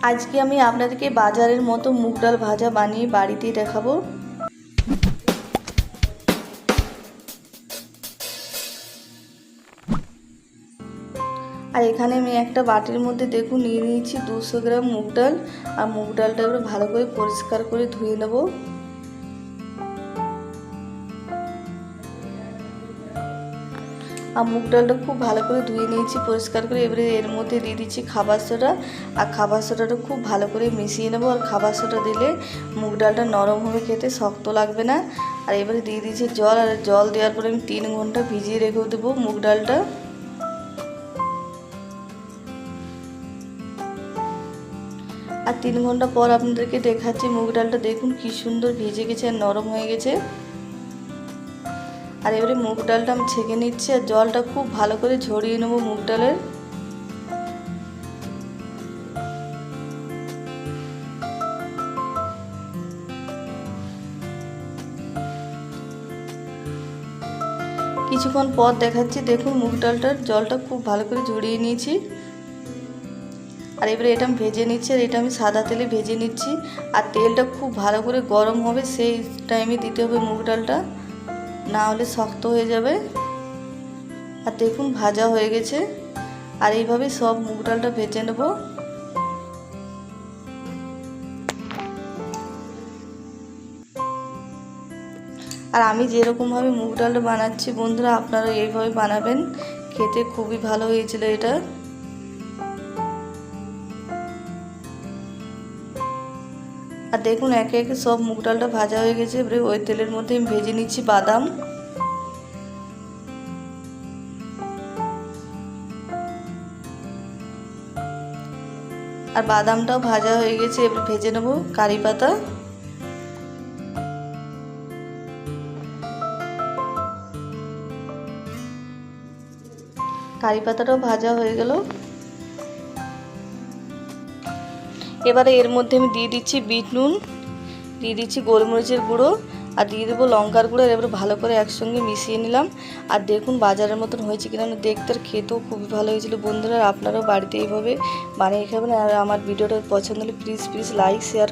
আজকে আমি আপনাদেরকে বাজারের মতো মুগ ডাল ভাজা বানিয়ে বাড়িতেই দেখাবো। আর এখানে আমি একটা বাটির মধ্যে দেখুন নিয়ে নিয়েছি 200 গ্রাম মুগ ডাল। আর মুগ ডালটা এবার ভালো করে পরিষ্কার করে ধুয়ে নেব। আর মুগ ডালটা খুব ভালো করে ধুয়ে নিয়েছি পরিষ্কার করে। এবারে এর মধ্যে দিয়ে দিচ্ছি খাবার সোডা। আর খাবার সোডাটা খুব ভালো করে মিশিয়ে নেবো। আর খাবার সোডা দিলে মুগ ডালটা নরম হবে, খেতে শক্ত লাগবে না। আর এবারে দিয়ে দিচ্ছি জল। আর জল দেওয়ার পরে আমি 3 ঘন্টা ভিজিয়ে রেখে দেবো মুগ ডালটা। আর 3 ঘন্টা পর আপনাদেরকে দেখাচ্ছি মুগ ডালটা দেখুন কি সুন্দর ভিজে গেছে আর নরম হয়ে গেছে। আর এবারে মুগ ডালটা আমি ছেঁকে নিচ্ছি। আর জলটা খুব ভালো করে ঝরিয়ে নেব মুগ ডালের। কিছুক্ষণ পর দেখাচ্ছি দেখুন মুগ ডালটার জলটা খুব ভালো করে ঝরিয়ে নিয়েছি। আর এবারে এটা আমি ভেজে নিচ্ছি। আর এটা আমি সাদা তেলে ভেজে নিচ্ছি। আর তেলটা খুব ভালো করে গরম হবে, সেই টাইমে দিতে হবে মুগ ডালটা, না হলে শক্ত হয়ে যাবে। আর দেখুন ভাজা হয়ে গেছে। আর এইভাবে সব মুগ ডালটা ভেজে নেব। আর আমি যেরকমভাবে মুগ ডালটা বানাচ্ছি বন্ধুরা, আপনারা এইভাবে বানাবেন, খেতে খুবই ভালো হয়েছিল এটা। আর দেখুন একে একে সব মুগ ডালটা ভাজা হয়ে গেছে। এবারে ওই তেলের মধ্যে আমি ভেজে নিচ্ছি বাদাম। আর বাদামটাও ভাজা হয়ে গেছে। এবার ভেজে নেব কারি পাতা। কারি পাতাটাও ভাজা হয়ে গেল। এবারে এর মধ্যে আমি দিয়ে দিচ্ছি বিট নুন, দিয়ে দিচ্ছি গোলমরিচের গুঁড়ো, আর দিয়ে দেবো লঙ্কার গুঁড়ো। এবারে ভালো করে একসঙ্গে মিশিয়ে নিলাম। আর দেখুন বাজারের মতন হয়েছে কিনা, দেখতে আর খেতেও খুবই ভালো হয়েছিল বন্ধুরা। আপনারাও বাড়িতে এইভাবে বানিয়ে খাবেন। আর আমার ভিডিওটা পছন্দ হলে প্লিজ লাইক শেয়ার